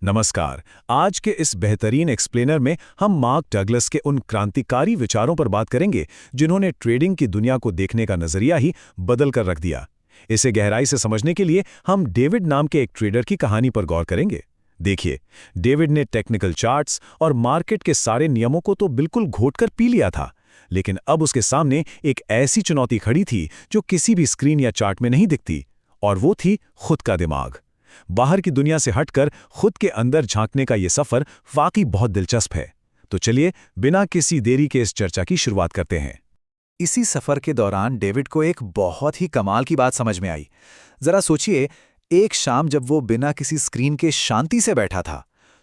नमस्कार। आज के इस बेहतरीन एक्सप्लेनर में हम मार्क डगलस के उन क्रांतिकारी विचारों पर बात करेंगे जिन्होंने ट्रेडिंग की दुनिया को देखने का नजरिया ही बदल कर रख दिया। इसे गहराई से समझने के लिए हम डेविड नाम के एक ट्रेडर की कहानी पर गौर करेंगे। देखिए, डेविड ने टेक्निकल चार्ट्स और मार्केट के सारे नियमों को तो बिल्कुल घोटकर पी लिया था, लेकिन अब उसके सामने एक ऐसी चुनौती खड़ी थी जो किसी भी स्क्रीन या चार्ट में नहीं दिखती, और वो थी खुद का दिमाग। बाहर की दुनिया से हटकर खुद के अंदर झांकने का ये सफर वाकई बहुत दिलचस्प है। तो चलिए बिना किसी देरी के इस चर्चा की शुरुआत करते हैं। इसी सफर के दौरान डेविड को एक बहुत ही कमाल की बात समझ में आई। जरा सोचिए, एक शाम जब वो बिना किसी स्क्रीन के शांति से बैठा था,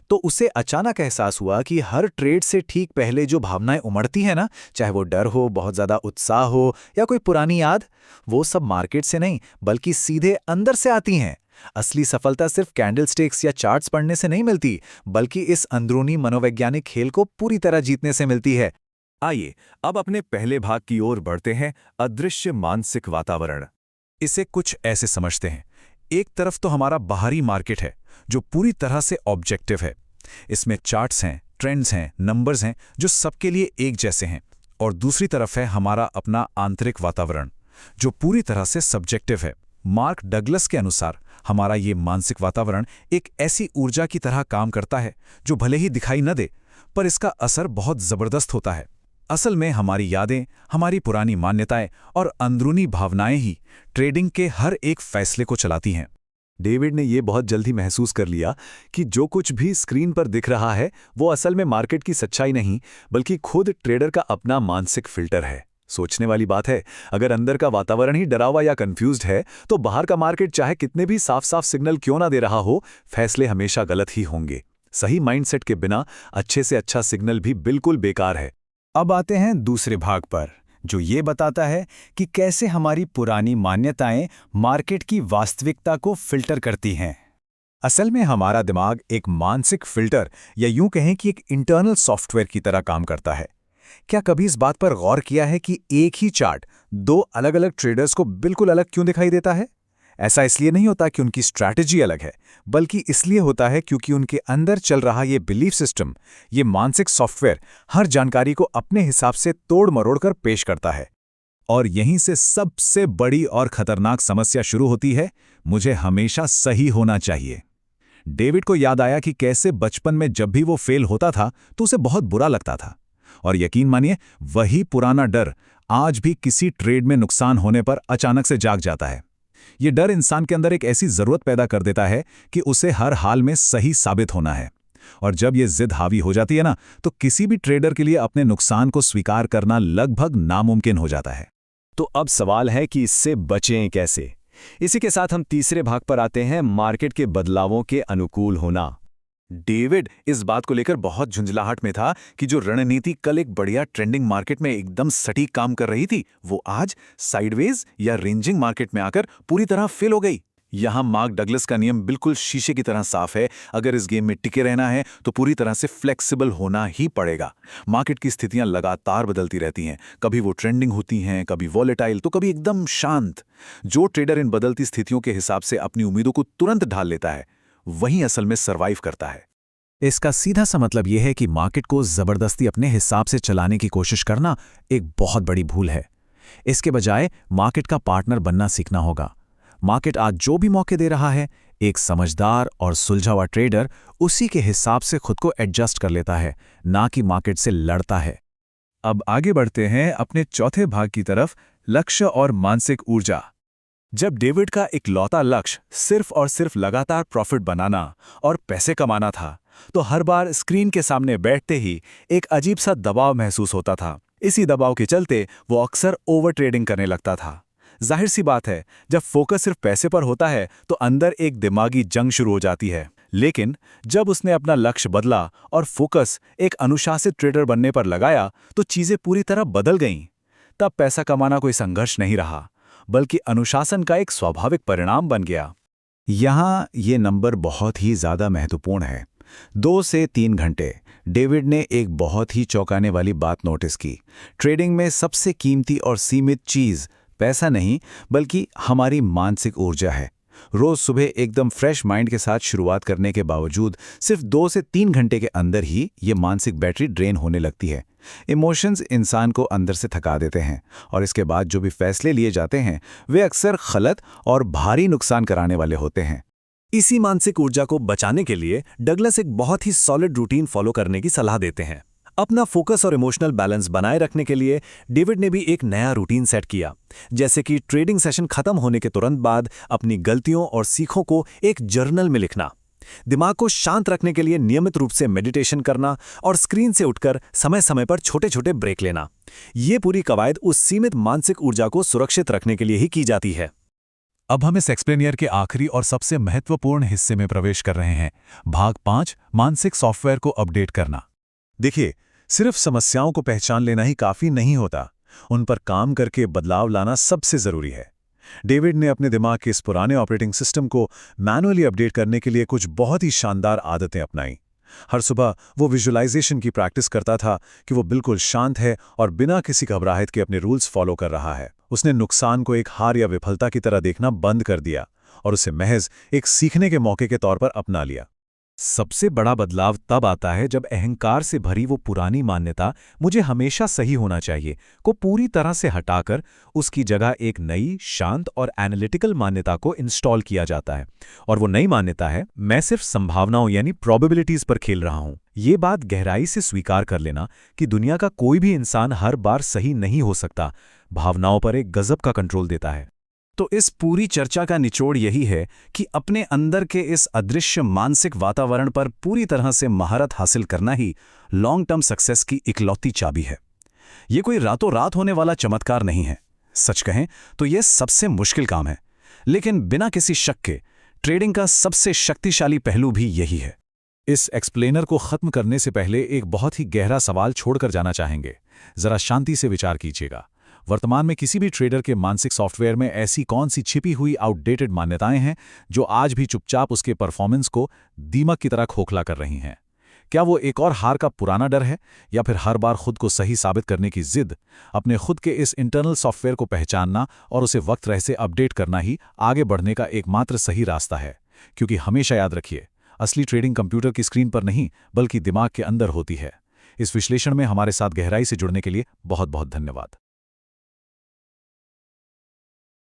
तो उसे अचानक एहसास हुआ कि हर ट्रेड से ठीक पहले जो भावनाएं उमड़ती हैं ना, चाहे वो डर हो, बहुत ज्यादा उत्साह हो या कोई पुरानी याद, वो सब मार्केट से नहीं बल्कि सीधे अंदर से आती हैं। असली सफलता सिर्फ कैंडलस्टिक्स या चार्ट्स पढ़ने से नहीं मिलती, बल्कि इस अंदरूनी मनोवैज्ञानिक खेल को पूरी तरह जीतने से मिलती है। आइए अब अपने पहले भाग की ओर बढ़ते हैं, अदृश्य मानसिक वातावरण। इसे कुछ ऐसे समझते हैं। एक तरफ तो हमारा बाहरी मार्केट है जो पूरी तरह से ऑब्जेक्टिव है। इसमें चार्ट्स हैं, ट्रेंड्स हैं, नंबर्स हैं जो सबके लिए एक जैसे हैं। और दूसरी तरफ है हमारा अपना आंतरिक वातावरण जो पूरी तरह से सब्जेक्टिव है। मार्क डगलस के अनुसार हमारा ये मानसिक वातावरण एक ऐसी ऊर्जा की तरह काम करता है जो भले ही दिखाई न दे, पर इसका असर बहुत जबरदस्त होता है। असल में हमारी यादें, हमारी पुरानी मान्यताएं और अंदरूनी भावनाएं ही ट्रेडिंग के हर एक फैसले को चलाती हैं। डेविड ने ये बहुत जल्दी महसूस कर लिया कि जो कुछ भी स्क्रीन पर दिख रहा है वो असल में मार्केट की सच्चाई नहीं, बल्कि खुद ट्रेडर का अपना मानसिक फिल्टर है। सोचने वाली बात है, अगर अंदर का वातावरण ही डरा हुआ या कंफ्यूज्ड है, तो बाहर का मार्केट चाहे कितने भी साफ साफ सिग्नल क्यों ना दे रहा हो, फैसले हमेशा गलत ही होंगे। सही माइंडसेट के बिना अच्छे से अच्छा सिग्नल भी बिल्कुल बेकार है। अब आते हैं दूसरे भाग पर, जो ये बताता है कि कैसे हमारी पुरानी मान्यताएं मार्केट की वास्तविकता को फिल्टर करती हैं। असल में हमारा दिमाग एक मानसिक फिल्टर या यूं कहें कि एक इंटरनल सॉफ्टवेयर की तरह काम करता है। क्या कभी इस बात पर गौर किया है कि एक ही चार्ट दो अलग अलग ट्रेडर्स को बिल्कुल अलग क्यों दिखाई देता है? ऐसा इसलिए नहीं होता कि उनकी स्ट्रैटेजी अलग है, बल्कि इसलिए होता है क्योंकि उनके अंदर चल रहा ये बिलीफ सिस्टम, ये मानसिक सॉफ्टवेयर हर जानकारी को अपने हिसाब से तोड़ मरोड़ कर पेश करता है। और यहीं से सबसे बड़ी और खतरनाक समस्या शुरू होती है, मुझे हमेशा सही होना चाहिए। डेविड को याद आया कि कैसे बचपन में जब भी वो फेल होता था तो उसे बहुत बुरा लगता था। और यकीन मानिए, वही पुराना डर आज भी किसी ट्रेड में नुकसान होने पर अचानक से जाग जाता है। ये डर इंसान के अंदर एक ऐसी जरूरत पैदा कर देता है कि उसे हर हाल में सही साबित होना है। और जब ये जिद हावी हो जाती है ना, तो किसी भी ट्रेडर के लिए अपने नुकसान को स्वीकार करना लगभग नामुमकिन हो जाता है। तो अब सवाल है कि इससे बचें कैसे। इसी के साथ हम तीसरे भाग पर आते हैं, मार्केट के बदलावों के अनुकूल होना। डेविड इस बात को लेकर बहुत झुंझलाहट में था कि जो रणनीति कल एक बढ़िया ट्रेंडिंग मार्केट में एकदम सटीक काम कर रही थी, वो आज साइडवेज या रेंजिंग मार्केट में आकर पूरी तरह फेल हो गई। यहां मार्क डगलस का नियम बिल्कुल शीशे की तरह साफ है। अगर इस गेम में टिके रहना है तो पूरी तरह से फ्लेक्सिबल होना ही पड़ेगा। मार्केट की स्थितियां लगातार बदलती रहती हैं, कभी वो ट्रेंडिंग होती हैं, कभी वॉलेटाइल, तो कभी एकदम शांत। जो ट्रेडर इन बदलती स्थितियों के हिसाब से अपनी उम्मीदों को तुरंत ढाल लेता है, वहीं असल में सर्वाइव करता है। इसका सीधा सा मतलब यह है कि मार्केट को जबरदस्ती अपने हिसाब से चलाने की कोशिश करना एक बहुत बड़ी भूल है। इसके बजाय मार्केट का पार्टनर बनना सीखना होगा। मार्केट आज जो भी मौके दे रहा है, एक समझदार और सुलझा हुआ ट्रेडर उसी के हिसाब से खुद को एडजस्ट कर लेता है, ना कि मार्केट से लड़ता है। अब आगे बढ़ते हैं अपने चौथे भाग की तरफ, लक्ष्य और मानसिक ऊर्जा। जब डेविड का इकलौता लक्ष्य सिर्फ और सिर्फ लगातार प्रॉफिट बनाना और पैसे कमाना था, तो हर बार स्क्रीन के सामने बैठते ही एक अजीब सा दबाव महसूस होता था। इसी दबाव के चलते वो अक्सर ओवर ट्रेडिंग करने लगता था। जाहिर सी बात है, जब फोकस सिर्फ पैसे पर होता है तो अंदर एक दिमागी जंग शुरू हो जाती है। लेकिन जब उसने अपना लक्ष्य बदला और फोकस एक अनुशासित ट्रेडर बनने पर लगाया, तो चीजें पूरी तरह बदल गईं। तब पैसा कमाना कोई संघर्ष नहीं रहा, बल्कि अनुशासन का एक स्वाभाविक परिणाम बन गया। यहाँ ये नंबर बहुत ही ज्यादा महत्वपूर्ण है। 2 से 3 घंटे। डेविड ने एक बहुत ही चौंकाने वाली बात नोटिस की। ट्रेडिंग में सबसे कीमती और सीमित चीज पैसा नहीं, बल्कि हमारी मानसिक ऊर्जा है। रोज सुबह एकदम फ्रेश माइंड के साथ शुरुआत करने के बावजूद सिर्फ 2 से 3 घंटे के अंदर ही ये मानसिक बैटरी ड्रेन होने लगती है। इमोशंस इंसान को अंदर से थका देते हैं और इसके बाद जो भी फैसले लिए जाते हैं वे अक्सर गलत और भारी नुकसान कराने वाले होते हैं। इसी मानसिक ऊर्जा को बचाने के लिए डगलस एक बहुत ही सॉलिड रूटीन फॉलो करने की सलाह देते हैं। अपना फोकस और इमोशनल बैलेंस बनाए रखने के लिए डेविड ने भी एक नया रूटीन सेट किया, जैसे कि ट्रेडिंग सेशन खत्म होने के तुरंत बाद अपनी गलतियों और सीखों को एक जर्नल में लिखना, दिमाग को शांत रखने के लिए नियमित रूप से मेडिटेशन करना और स्क्रीन से उठकर समय समय पर छोटे छोटे ब्रेक लेना। ये पूरी कवायद उस सीमित मानसिक ऊर्जा को सुरक्षित रखने के लिए ही की जाती है। अब हम इस एक्सप्लेनियर के आखिरी और सबसे महत्वपूर्ण हिस्से में प्रवेश कर रहे हैं, भाग 5, मानसिक सॉफ्टवेयर को अपडेट करना। देखिए, सिर्फ समस्याओं को पहचान लेना ही काफी नहीं होता, उन पर काम करके बदलाव लाना सबसे जरूरी है। डेविड ने अपने दिमाग के इस पुराने ऑपरेटिंग सिस्टम को मैनुअली अपडेट करने के लिए कुछ बहुत ही शानदार आदतें अपनाई। हर सुबह वो विजुअलाइजेशन की प्रैक्टिस करता था कि वो बिल्कुल शांत है और बिना किसी घबराहट के अपने रूल्स फॉलो कर रहा है। उसने नुकसान को एक हार या विफलता की तरह देखना बंद कर दिया और उसे महज एक सीखने के मौके के तौर पर अपना लिया। सबसे बड़ा बदलाव तब आता है जब अहंकार से भरी वो पुरानी मान्यता मुझे हमेशा सही होना चाहिए को पूरी तरह से हटाकर उसकी जगह एक नई, शांत और एनालिटिकल मान्यता को इंस्टॉल किया जाता है। और वो नई मान्यता है, मैं सिर्फ संभावनाओं यानी प्रोबेबिलिटीज पर खेल रहा हूं। ये बात गहराई से स्वीकार कर लेना कि दुनिया का कोई भी इंसान हर बार सही नहीं हो सकता, भावनाओं पर एक गजब का कंट्रोल देता है। तो इस पूरी चर्चा का निचोड़ यही है कि अपने अंदर के इस अदृश्य मानसिक वातावरण पर पूरी तरह से महारत हासिल करना ही लॉन्ग टर्म सक्सेस की इकलौती चाबी है। ये कोई रातों रात होने वाला चमत्कार नहीं है। सच कहें तो यह सबसे मुश्किल काम है, लेकिन बिना किसी शक के ट्रेडिंग का सबसे शक्तिशाली पहलू भी यही है। इस एक्सप्लेनर को खत्म करने से पहले एक बहुत ही गहरा सवाल छोड़कर जाना चाहेंगे। जरा शांति से विचार कीजिएगा। वर्तमान में किसी भी ट्रेडर के मानसिक सॉफ्टवेयर में ऐसी कौन सी छिपी हुई आउटडेटेड मान्यताएं हैं जो आज भी चुपचाप उसके परफॉर्मेंस को दीमक की तरह खोखला कर रही हैं? क्या वो एक और हार का पुराना डर है, या फिर हर बार खुद को सही साबित करने की जिद? अपने खुद के इस इंटरनल सॉफ्टवेयर को पहचानना और उसे वक्त रह से अपडेट करना ही आगे बढ़ने का एकमात्र सही रास्ता है। क्योंकि हमेशा याद रखिए, असली ट्रेडिंग कंप्यूटर की स्क्रीन पर नहीं बल्कि दिमाग के अंदर होती है। इस विश्लेषण में हमारे साथ गहराई से जुड़ने के लिए बहुत बहुत धन्यवाद।